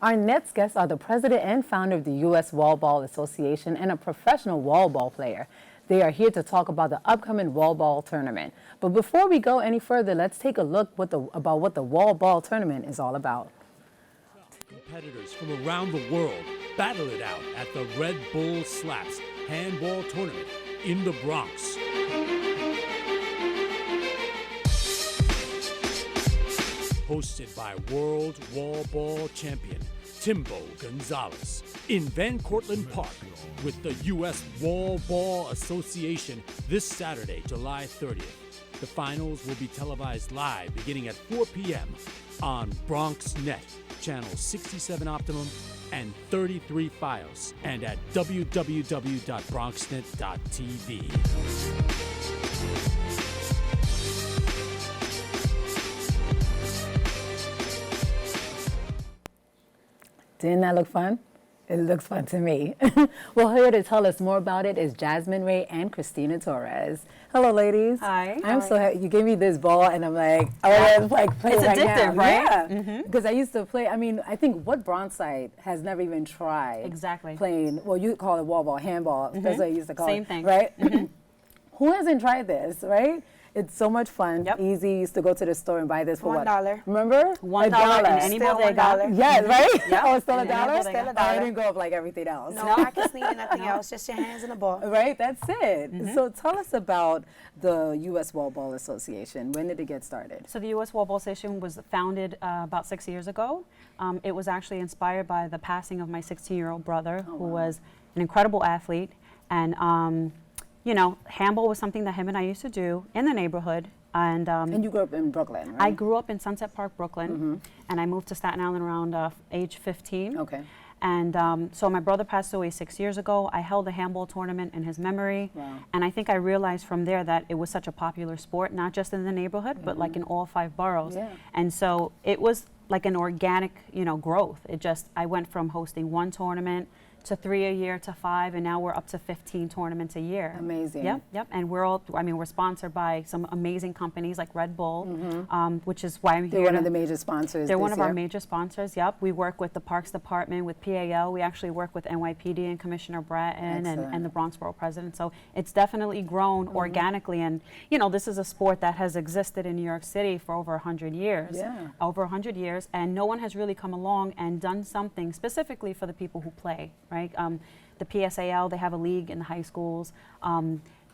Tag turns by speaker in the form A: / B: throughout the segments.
A: Our next guests are the president and founder of the U.S. Wall Ball Association and a professional wall ball player. They are here to talk about the upcoming wall ball tournament. But before we go any further, let's take a look about what the wall ball tournament is all about.
B: Competitors from around the world battle it out at the Red Bull SLAPS handball tournament in the Bronx. Hosted by world wall ball champion Timbo Gonzalez in Van Cortlandt Park with the U.S. Wall Ball Association this Saturday, July 30th. The finals will be televised live beginning at 4 p.m. on BronxNet, channel 67 Optimum and 33 Files, and at www.bronxnet.tv.
A: Didn't that look fun? It looks fun to me. Well, here to tell us more about it is Jasmine Ray and Christina Torres. Hello, ladies.
C: Hi.
A: I'm so happy. You gave me this ball, and I'm like, I want to like play
C: it's
A: right
C: addictive,
A: now.
C: right?
A: Yeah, because I used to play. I mean, I think what Bronxite has never even tried
C: Exactly.
A: playing. Well, you call it wall ball, handball. That's what I used to call
C: Same
A: it.
C: thing.
A: Right? Who hasn't tried this, right? It's so much fun.
C: Yep.
A: Easy. Used to go to the store and buy this for what?
D: $1.
A: Remember?
C: $1 in any
D: Still
C: bodega.
D: $1.
A: Yes, right?
C: Yep.
A: Oh, it's still a
C: In any
A: dollar?
C: bodega.
D: Still a
A: Oh, it
D: dollar.
A: didn't go up like everything else.
D: No practice needed, nothing else, just your hands and the ball.
A: Right, that's it. So tell us about the U.S. Wall Ball Association. When did it get started?
C: So the U.S. Wall Ball Association was founded about 6 years ago. It was actually inspired by the passing of my 16-year-old brother, who was an incredible athlete. And, you know, handball was something that him and I used to do in the neighborhood. And
A: you grew up in Brooklyn, right?
C: I grew up in Sunset Park, Brooklyn, and I moved to Staten Island around age 15.
A: Okay.
C: And so my brother passed away 6 years ago. I held a handball tournament in his memory.
A: Wow.
C: And I think I realized from there that it was such a popular sport, not just in the neighborhood, but like in all 5 boroughs.
A: Yeah.
C: And so it was like an organic, you know, growth. I went from hosting 1 tournament to 3 a year to 5, and now we're up to 15 tournaments a year.
A: Amazing.
C: Yep. And we're sponsored by some amazing companies like Red Bull, which is why I'm
A: They're
C: here.
A: one of the major sponsors.
C: They're
A: this
C: one of
A: year.
C: our major sponsors, yep. We work with the Parks Department, with PAL. We actually work with NYPD and Commissioner Bratton and the Bronx Borough President. So it's definitely grown organically. And, you know, this is a sport that has existed in New York City for over 100 years.
A: Yeah.
C: Over 100 years. And no one has really come along and done something specifically for the people who play, right? The PSAL, they have a league in the high schools.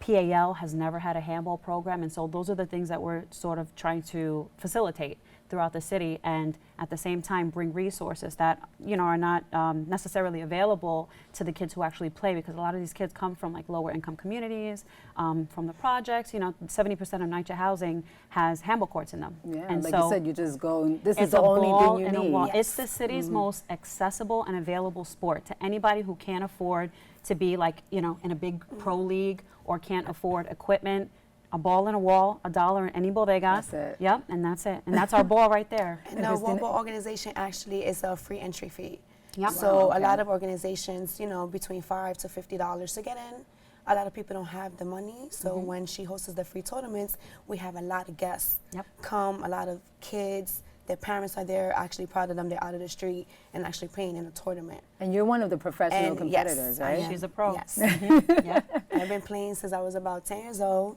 C: PAL has never had a handball program, and so those are the things that we're sort of trying to facilitate throughout the city, and at the same time bring resources that, you know, are not necessarily available to the kids who actually play, because a lot of these kids come from like lower income communities, from the projects. You know, 70% of NYCHA housing has handball courts in them.
A: Yeah,
C: and
A: like
C: so
A: you said, you just go, and this is
C: it's
A: the
C: a
A: only
C: ball
A: thing you
C: and a
A: need.
C: wall. It's the city's most accessible and available sport to anybody who can't afford to be like, you know, in a big pro league or can't afford equipment. A ball and a wall, $1 in any bodega.
A: That's it.
C: Yep, and that's it. And that's our ball right there.
D: And the Wall Ball organization actually is a free entry fee.
C: Yep.
D: So
A: Wow, okay.
D: a lot of organizations, you know, between $5 to $50 to get in. A lot of people don't have the money, so when she hosts the free tournaments, we have a lot of guests come, a lot of kids. Their parents are there, actually proud of them. They're out of the street and actually playing in a tournament.
A: And you're one of the professional
D: And
A: competitors,
D: yes, I
A: right?
D: am.
C: She's a pro.
D: Yes.
C: Yeah.
D: I've been playing since I was about 10 years old.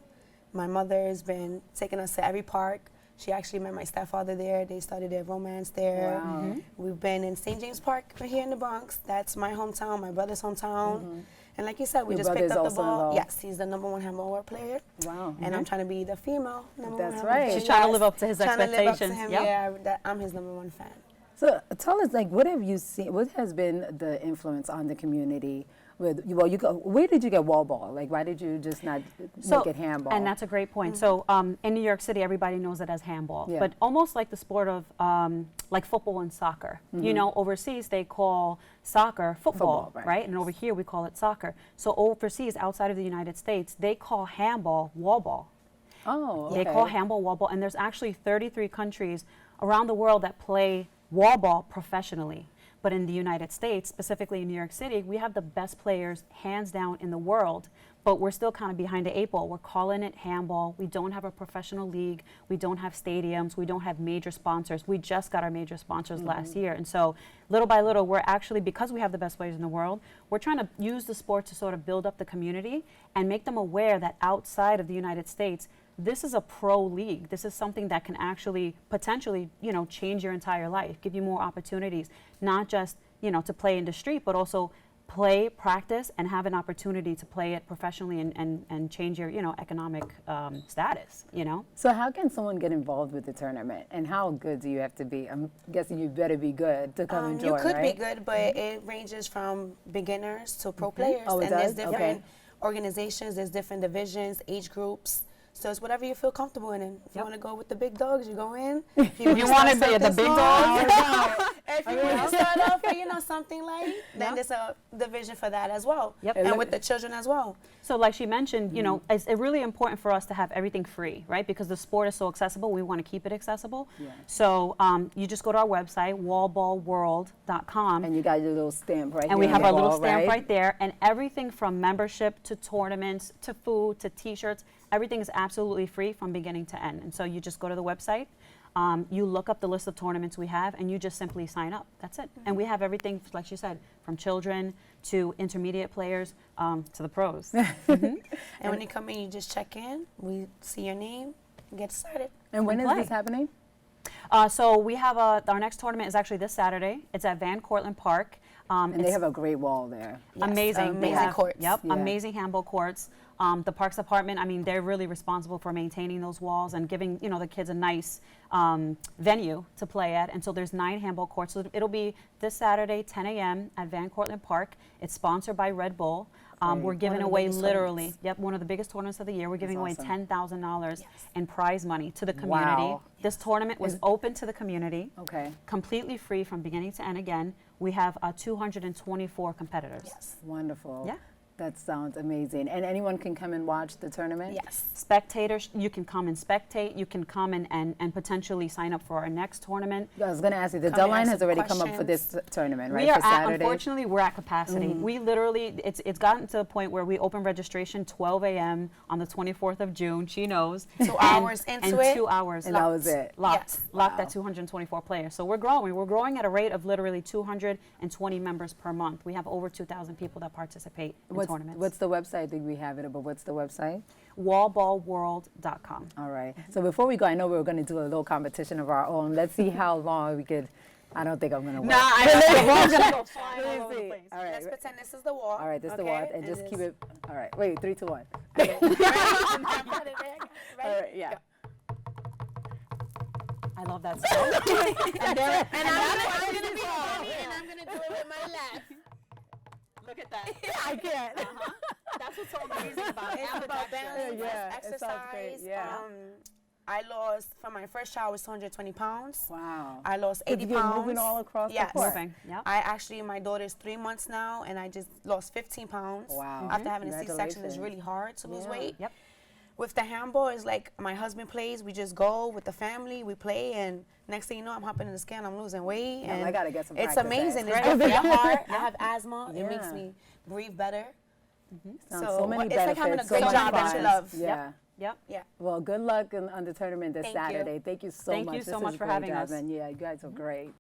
D: My mother has been taking us to every park. She actually met my stepfather there. They started their romance there.
A: Wow.
D: We've been in St. James Park here in the Bronx. That's my hometown, my brother's hometown. And like you said, we
A: Your
D: just picked
A: brother's
D: up the
A: also
D: ball.
A: involved?
D: Yes, he's the #1 handball player.
A: Wow.
D: And I'm trying to be the female #1
A: That's
D: handball
A: right.
D: player.
C: She's trying to live up to his
D: Trying to live up to
C: expectations.
D: him,
C: Yep.
D: yeah, I'm his #1 fan.
A: So tell us, like, what have you seen? What has been the influence on the community? With where did you get wall ball? Like, why did you just not make it handball?
C: And that's a great point. So in New York City, everybody knows it as handball,
A: Yeah.
C: but almost like the sport of like football and soccer. You know, overseas they call soccer football,
A: Football, right.
C: right? And over here we call it soccer. So overseas, outside of the United States, they call handball wall ball.
A: Oh,
C: They
A: okay.
C: call handball wall ball, and there's actually 33 countries around the world that play wall ball professionally. But in the United States, specifically in New York City, we have the best players, hands down, in the world but we're still kind of behind the 8 ball. We're calling it handball. We don't have a professional league. We don't have stadiums. We don't have major sponsors. We just got our major sponsors last year. And so little by little, we're actually, because we have the best players in the world, we're trying to use the sport to sort of build up the community and make them aware that outside of the United States, this is a pro league. This is something that can actually potentially, you know, change your entire life, give you more opportunities, not just, you know, to play in the street, but also play, practice, and have an opportunity to play it professionally and change your, you know, economic status, you know?
A: So how can someone get involved with the tournament, and how good do you have to be? I'm guessing you better be good to come and join,
D: You could
A: right?
D: be good, but it ranges from beginners to pro players.
A: Oh, it
D: and there's
A: does?
D: different
A: Okay.
D: organizations, there's different divisions, age groups. So it's whatever you feel comfortable in. And if you want to go with the big dogs, you go in. If
C: You wanna be the big dogs?
D: If you want to start off with, you know, something light, then there's a division for that as well.
C: Yep.
D: And with the children as well.
C: So like she mentioned, you know, it's really important for us to have everything free, right? Because the sport is so accessible, we want to keep it accessible.
A: Yeah.
C: So you just go to our website, wallballworld.com.
A: And you got your little stamp right
C: And we
A: here on
C: have
A: the
C: our little
A: wall,
C: stamp right there, and everything from membership to tournaments to food to T-shirts, everything is absolutely free from beginning to end. And so you just go to the website, you look up the list of tournaments we have, and you just simply sign up. That's it. And we have everything, like she said, from children to intermediate players to the pros.
D: And when you come in, you just check in. We see your name and get started.
A: And when
C: and
A: is
C: play.
A: this happening?
C: So we have our next tournament is actually this Saturday. It's at Van Cortlandt Park.
A: And they
C: it's
A: have a great wall there.
D: Yes,
C: amazing. They
D: amazing
C: have,
D: courts.
C: Yep,
A: Yeah.
C: amazing handball courts. The Parks Department, I mean, they're really responsible for maintaining those walls and giving, you know, the kids a nice venue to play at. And so there's 9 handball courts. So it'll be this Saturday, 10 a.m. at Van Cortlandt Park. It's sponsored by Red Bull. We're giving
D: One of the
C: away
D: biggest
C: literally,
D: tournaments.
C: one of the biggest tournaments of the year. We're giving away
A: awesome.
C: $10,000 in prize money to the community.
A: Wow.
C: This tournament was open to the community.
A: Okay.
C: Completely free from beginning to end. Again, we have 224 competitors.
D: Yes.
A: Wonderful.
C: Yeah.
A: That sounds amazing. And anyone can come and watch the tournament?
D: Yes.
C: Spectators, you can come and spectate. You can come and potentially sign up for our next tournament.
A: I was going to ask you, the
D: Come and
A: deadline
D: ask
A: has
D: some
A: already come up for this tournament, right?
C: We are
A: for
C: at,
A: Saturday?
C: unfortunately, we're at capacity. We literally, it's gotten to the point where we open registration 12 a.m. on the 24th of June. She knows.
D: 2 hours into
C: and
D: it.
C: 2 hours.
A: And that was it.
C: Locked.
D: Yes.
C: Locked
A: Wow.
C: at 224 players. So we're growing. We're growing at a rate of literally 220 members per month. We have over 2,000 people that participate in tournaments.
A: What's the website? I think we have it, but what's the website?
C: Wallballworld.com.
A: All right. So before we go, I know we were going to do a little competition of our own. Let's see how long we could. I don't think I'm going to win.
C: the ball's going to go flying all over the place.
A: All right.
D: Let's pretend this is the wall.
A: All right, this is the
D: okay?
A: wall, and just keep it. All right, wait, 3, 2, 1.
D: Ready?
A: All right, yeah.
C: I love that song.
D: And I'm gonna be funny, and I'm gonna do it with my laugh.
C: Look at that.
A: I can't.
C: That's what's so amazing about it.
D: It's about balance,
A: Yeah, it sounds great,
D: exercise.
A: yeah.
D: I lost for my first child was 220 pounds.
A: Wow.
D: I lost 80
A: You're
D: pounds.
A: moving all across
D: Yes.
A: the court.
C: Moving, yep.
D: I actually, my daughter's 3 months now, and I just lost 15 pounds.
A: Wow.
D: After having a C-section, it's
A: Congratulations.
D: really hard to lose
A: Yeah.
D: weight.
C: Yep.
D: With the handball, it's like my husband plays. We just go with the family. We play, and next thing you know, I'm hopping in the scale. I'm losing weight.
A: Yeah,
D: and
A: I gotta get some
D: It's
A: practice
D: amazing.
A: at.
D: It's good for your heart. I have asthma. It makes
A: Yeah.
D: me breathe better.
A: So many
D: it's
A: benefits.
D: like having a
A: so
D: good
A: much
D: job that you
A: fun.
D: love.
A: Yeah.
C: Yep.
D: Yeah.
A: Well, good luck on the tournament this
D: Thank you.
A: Saturday. Thank you so
C: Thank
A: much.
C: you so
A: This
C: much
A: is
C: for
A: great,
C: having us.
A: Jasmine. Yeah, you guys are great.